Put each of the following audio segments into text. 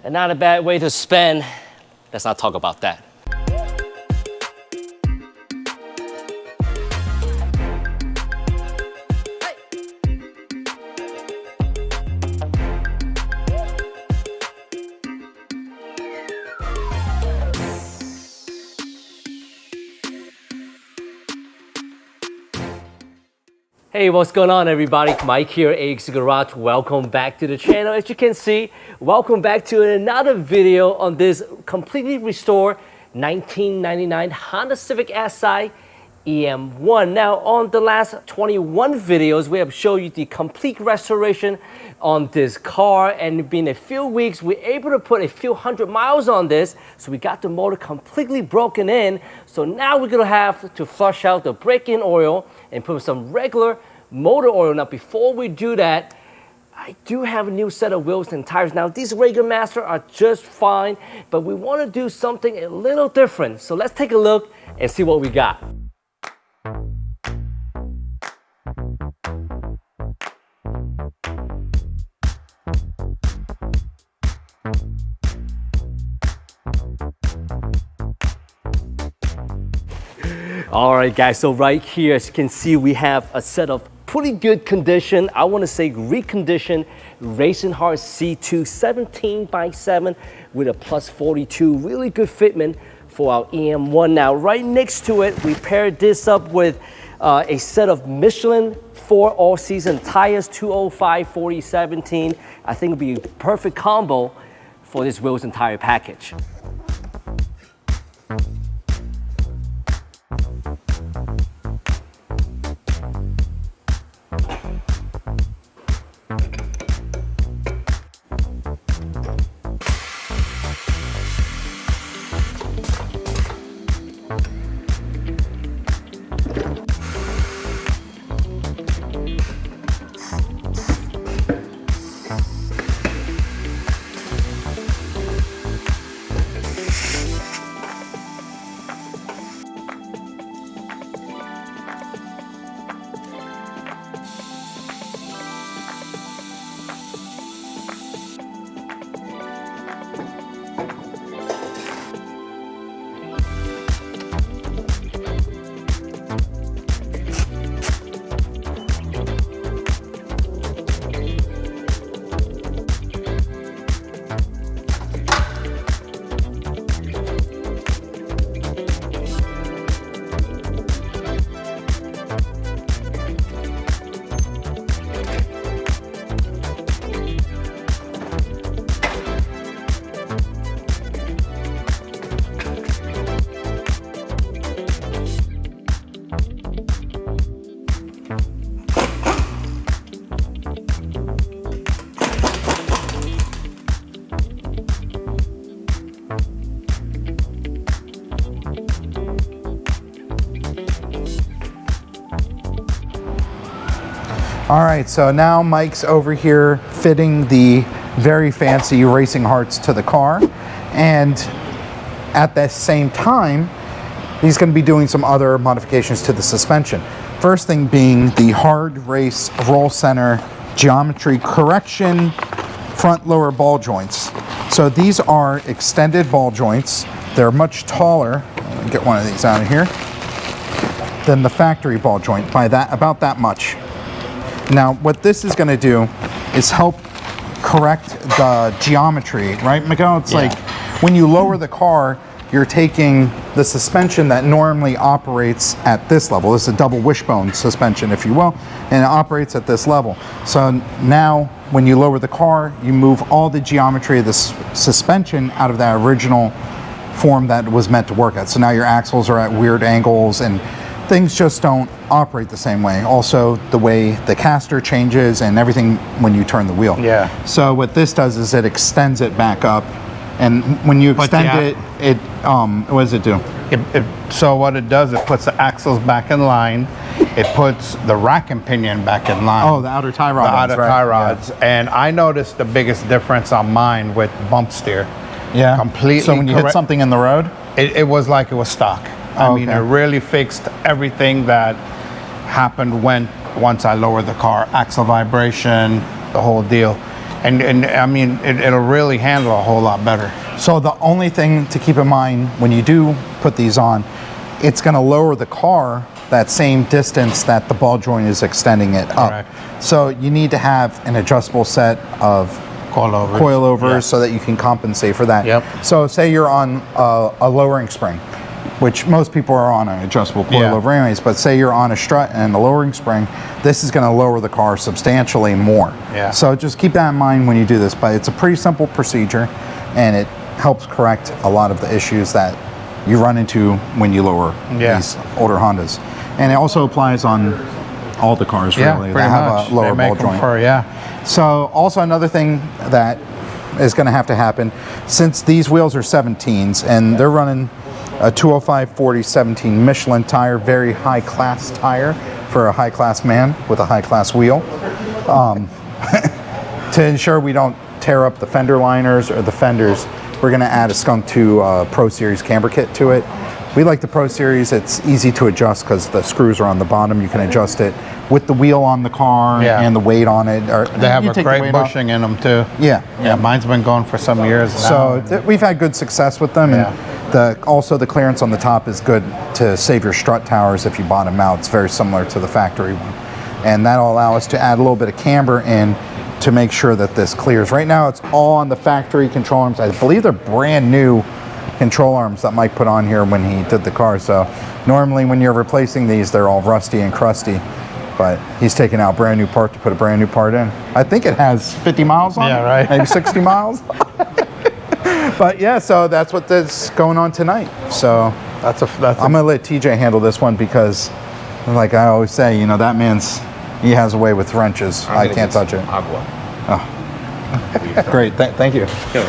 and not a bad way to spend. Let's not talk about that. Hey, what's going on everybody? Mike here, AHC Garage. Welcome back to the channel. As you can see, welcome back to another video on this completely restored 1999 Honda Civic Si EM1. Now, on the last 21 videos, we have shown you the complete restoration on this car, and in a few weeks, we're able to put a few hundred miles on this, so we got the motor completely broken in. So now we're gonna have to flush out the break-in oil and put some regular motor oil. Now, before we do that, I do have a new set of wheels and tires. Now, these regular Master are just fine, but we want to do something a little different. So let's take a look and see what we got. All right, guys, so right here, as you can see, we have a set of pretty good condition, I want to say reconditioned Racing Hart C2 17x7 with a plus 42, really good fitment for our EM1. Now, right next to it, we paired this up with a set of Michelin 4 all-season tires, 205 40 17. I think it'd be a perfect combo for this wheels and tire package. All right, so now Mike's over here fitting the very fancy racing hearts to the car, and at the same time, he's going to be doing some other modifications to the suspension. First thing being the Hardrace roll center geometry correction front lower ball joints. So these are extended ball joints. They're much taller, get one of these out of here, than the factory ball joint by about that much. Now, what this is going to do is help correct the geometry, right, Miguel? It's like when you lower the car, you're taking the suspension that normally operates at this level. This is a double wishbone suspension, if you will, and it operates at this level. So now, when you lower the car, you move all the geometry of this suspension out of that original form that it was meant to work at. So now your axles are at weird angles and things just don't operate the same way. Also, the way the caster changes and everything when you turn the wheel. Yeah. So what this does is it extends it back up, and when you extend it, what does it do? So what it does, it puts the axles back in line. It puts the rack and pinion back in line. Oh, the outer tie rods. The outer tie rods. Yeah. And I noticed the biggest difference on mine with bump steer. Yeah. Completely. So when you hit something in the road? It was like it was stock. I mean, it really fixed everything that happened once I lowered the car. Axle vibration, the whole deal. And I mean, it'll really handle a whole lot better. So the only thing to keep in mind when you do put these on, it's going to lower the car that same distance that the ball joint is extending it up. Correct. So you need to have an adjustable set of coilovers Yeah. so that you can compensate for that. Yep. So say you're on a lowering spring, which most people are on an adjustable coilover anyways, but say you're on a strut and a lowering spring, this is going to lower the car substantially more. Yeah. So just keep that in mind when you do this, but it's a pretty simple procedure and it helps correct a lot of the issues that you run into when you lower these older Hondas. And it also applies on all the cars really that have a lower ball joint. So also another thing that is going to have to happen, since these wheels are 17s and they're running a 205/40/17 Michelin tire, very high class tire for a high class man with a high class wheel. To ensure we don't tear up the fender liners or the fenders, we're going to add a Skunk 2 Pro Series camber kit to it. We like the Pro Series. It's easy to adjust because the screws are on the bottom. You can adjust it with the wheel on the car and the weight on it. Or they have a great bushing in them too. Yeah, mine's been going for some years now. So we've had good success with them. And also the clearance on the top is good to save your strut towers if you bottom out. It's very similar to the factory one. And that'll allow us to add a little bit of camber in to make sure that this clears. Right now it's all on the factory control arms. I believe they're brand new control arms that Mike put on here when he did the car. So normally when you're replacing these, they're all rusty and crusty, but he's taking out a brand new part to put a brand new part in. I think it has 50 miles on it, right. maybe 60 miles. But yeah, so that's what that's going on tonight. So that's I'm gonna let TJ handle this one because, like I always say, you know, that he has a way with wrenches. I can't touch it. Oh. Great, thank you. Sure.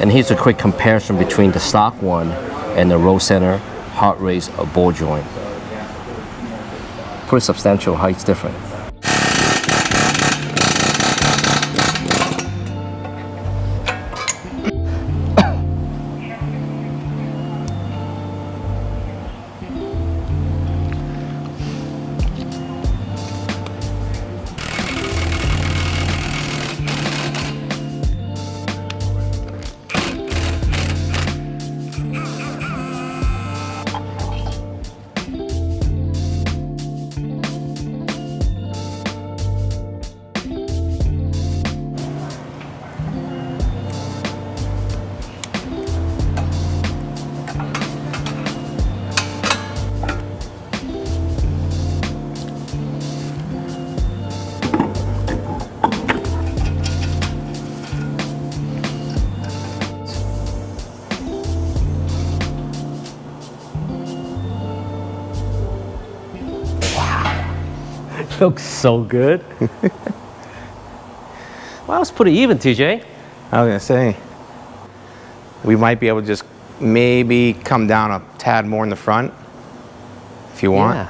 And here's a quick comparison between the stock one and the roll center Hardrace ball joint. Pretty substantial heights different. Looks so good. Well, it's pretty even, TJ. I was gonna say, we might be able to just maybe come down a tad more in the front, if you want.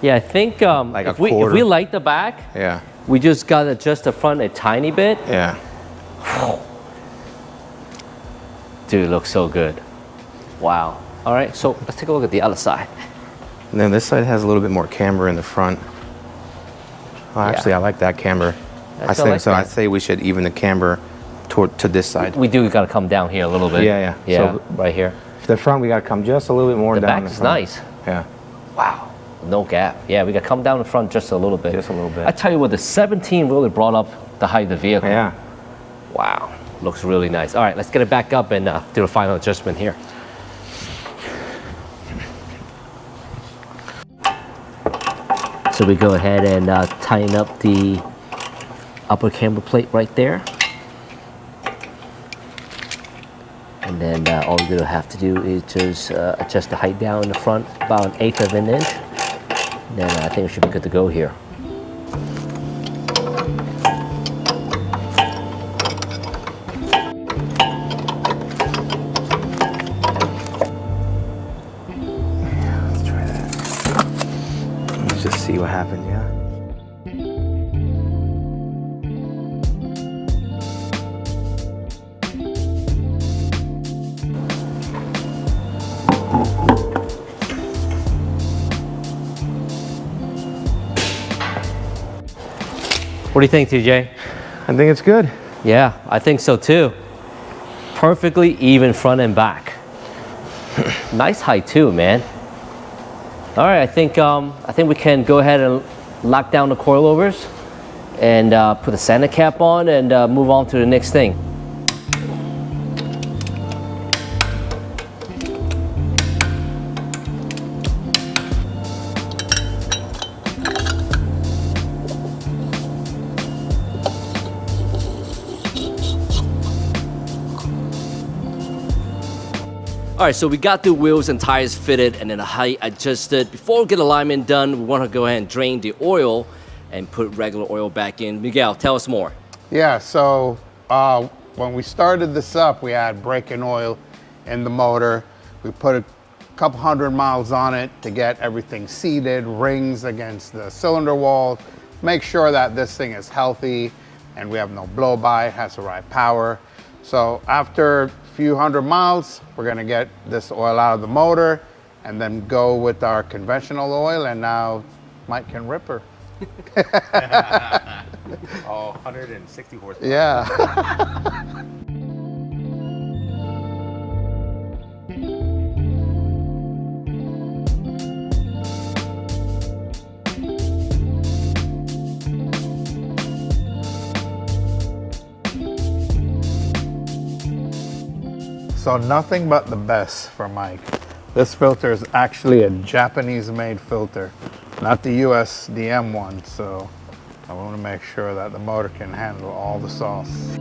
Yeah, I think Like if a we quarter. like the back, Yeah. we just gotta adjust the front a tiny bit. Yeah. Dude, it looks so good. Wow. All right, so let's take a look at the other side. And then this side has a little bit more camber in the front. Well, actually, I like that camber. I That's- I think like so. that. I'd say we should even the camber to this side. We do gotta come down here a little bit. Yeah. Yeah, So right here. the front, we gotta come just a little bit more The down. back is nice. Yeah. Wow, no gap. Yeah, we gotta come down the front just a little bit. Just a little bit. I tell you what, the 17 really brought up the height of the vehicle. Yeah. Wow, looks really nice. All right, let's get it back up and do the final adjustment here. So we go ahead and tighten up the upper camber plate right there. And then all you're gonna have to do is just adjust the height down in the front about 1/8 of an inch. Then I think we should be good to go here. Let's try that. Let's just see what happens, yeah? What do you think, TJ? I think it's good. Yeah, I think so too. Perfectly even front and back. Nice height too, man. All right, I think we can go ahead and lock down the coilovers and put the Santa cap on and move on to the next thing. All right, so we got the wheels and tires fitted and then the height adjusted. Before we get alignment done, we want to go ahead and drain the oil and put regular oil back in. Miguel, tell us more. Yeah, so when we started this up, we had braking oil in the motor. We put a couple 100 miles on it to get everything seated, rings against the cylinder wall, make sure that this thing is healthy and we have no blow-by, it has the right power. So after a few 100 miles, we're gonna get this oil out of the motor and then go with our conventional oil, and now Mike can rip her. Oh, 160 horsepower. Yeah. So nothing but the best for Mike. This filter is actually a Japanese-made filter, not the US, the EM1. So I want to make sure that the motor can handle all the sauce.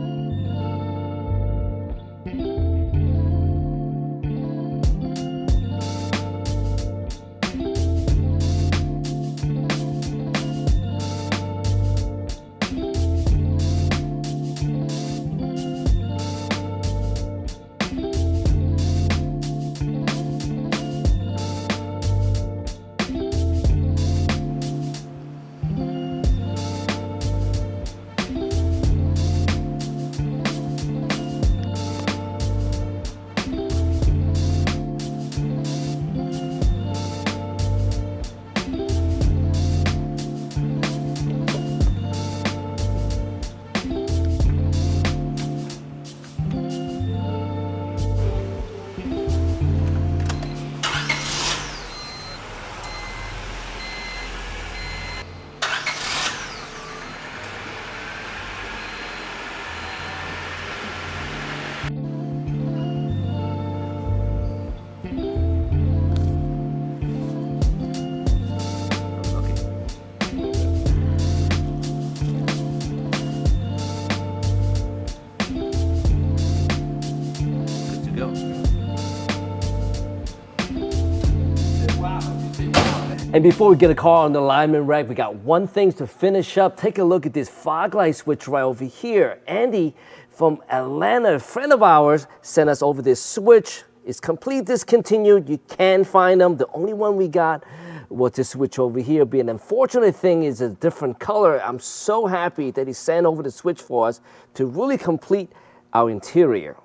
And before we get a car on the alignment rack, we got one thing to finish up. Take a look at this fog light switch right over here. Andy from Atlanta, a friend of ours, sent us over this switch. It's complete discontinued. You can find them. The only one we got was this switch over here. But an unfortunate thing is a different color. I'm so happy that he sent over the switch for us to really complete our interior.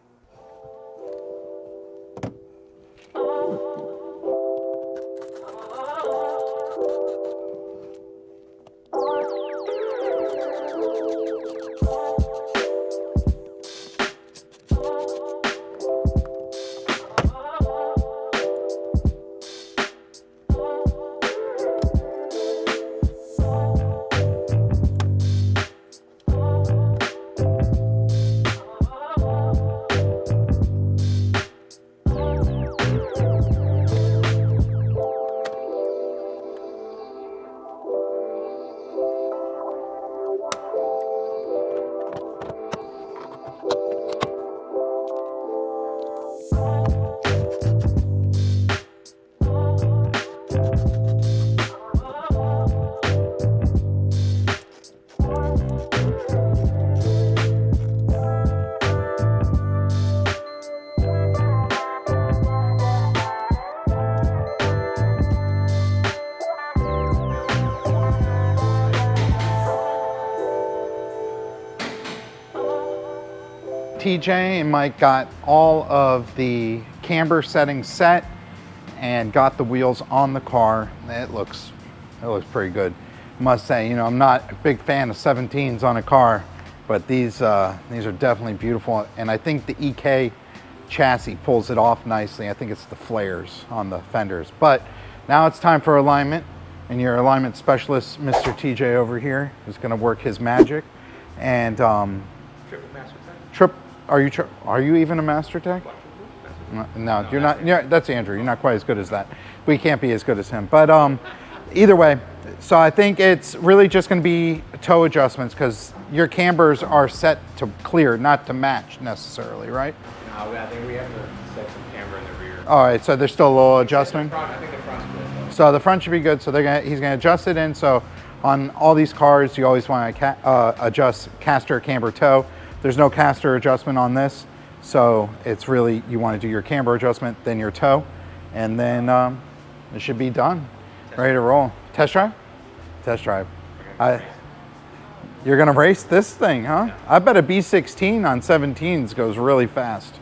TJ and Mike got all of the camber settings set and got the wheels on the car. It looks pretty good. Must say, you know, I'm not a big fan of 17s on a car, but these are definitely beautiful. And I think the EK chassis pulls it off nicely. I think it's the flares on the fenders. But now it's time for alignment, and your alignment specialist, Mr. TJ over here, is going to work his magic. And are you even a master tech? No, you're not. That's Andrew. You're not quite as good as that. We can't be as good as him. But either way, so I think it's really just going to be toe adjustments because your cambers are set to clear, not to match necessarily, right? No, I think we have to set some camber in the rear. All right, so there's still a little adjustment. I think the front's good. So the front should be good. So he's going to adjust it in. So on all these cars, you always want to adjust caster, camber, toe. There's no caster adjustment on this. So it's really, you want to do your camber adjustment, then your toe, and then it should be done. Ready to roll. Test drive? Test drive. You're going to race this thing, huh? Yeah. I bet a B16 on 17s goes really fast.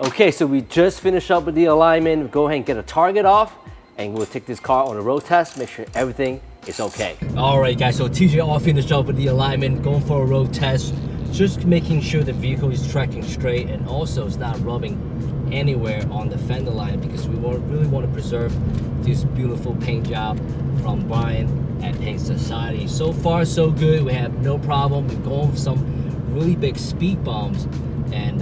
Okay, so we just finished up with the alignment. We'll go ahead and get a target off, and we'll take this car on a road test, make sure everything is okay. All right, guys, so TJ all finished up with the alignment, going for a road test, just making sure the vehicle is tracking straight and also it's not rubbing anywhere on the fender line because we really want to preserve this beautiful paint job from Brian at Paint Society. So far, so good. We have no problem. We're going for some really big speed bumps, and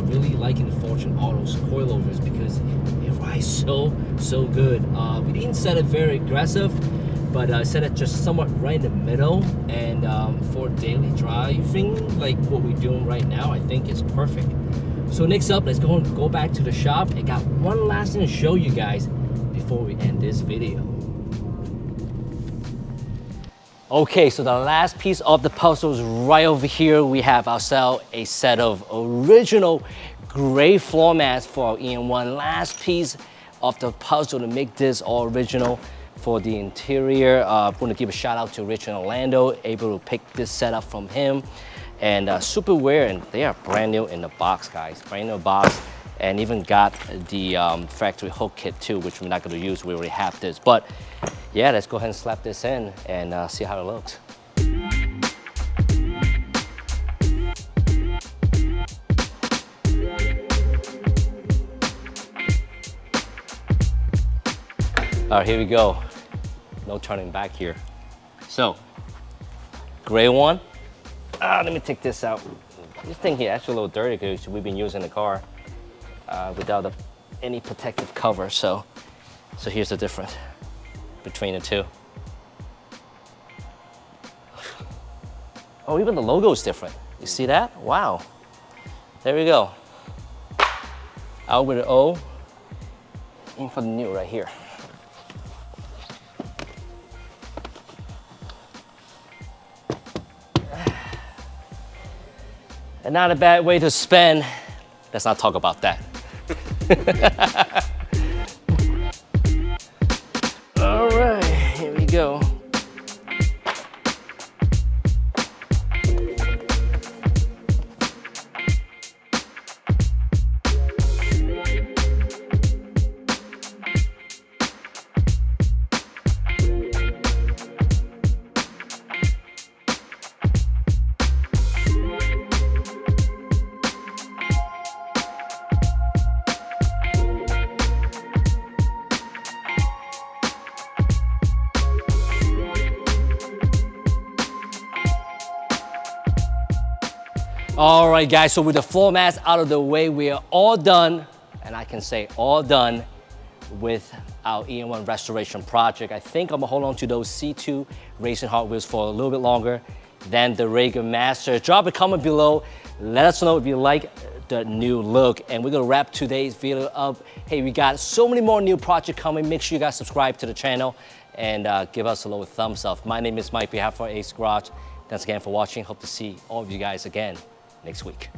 really liking the Fortune Autos coilovers because it rides so good. We didn't set it very aggressive, but I set it just somewhat right in the middle, and for daily driving like what we're doing right now, I think it's perfect. So next up, let's go back to the shop. I got one last thing to show you guys before we end this video. Okay, so the last piece of the puzzle is right over here. We have ourselves a set of original gray floor mats for our EM1. Last piece of the puzzle to make this all original for the interior. I want to give a shout out to Rich in Orlando, able to pick this setup from him. And super wear, and they are brand new in the box, guys. Brand new box, and even got the factory hook kit too, which we're not going to use. We already have this, but yeah, let's go ahead and slap this in and see how it looks. All right, here we go. No turning back here. So, gray one. Let me take this out. This thing here actually a little dirty because we've been using the car without any protective cover. So here's the difference between the two. Oh, even the logo is different. You see that? Wow. There we go. Out with an O. In for the new right here. And not a bad way to spend. Let's not talk about that. All right, here we go. All right, guys, so with the floor mats out of the way, we are all done, and I can say all done with our EM1 restoration project. I think I'm gonna hold on to those C2 Racing Hard wheels for a little bit longer than the regular Master. Drop a comment below. Let us know if you like the new look. And we're gonna wrap today's video up. Hey, we got so many more new projects coming. Make sure you guys subscribe to the channel and give us a little thumbs up. My name is Mike, behalf for AHC Garage. Thanks again for watching. Hope to see all of you guys again next week.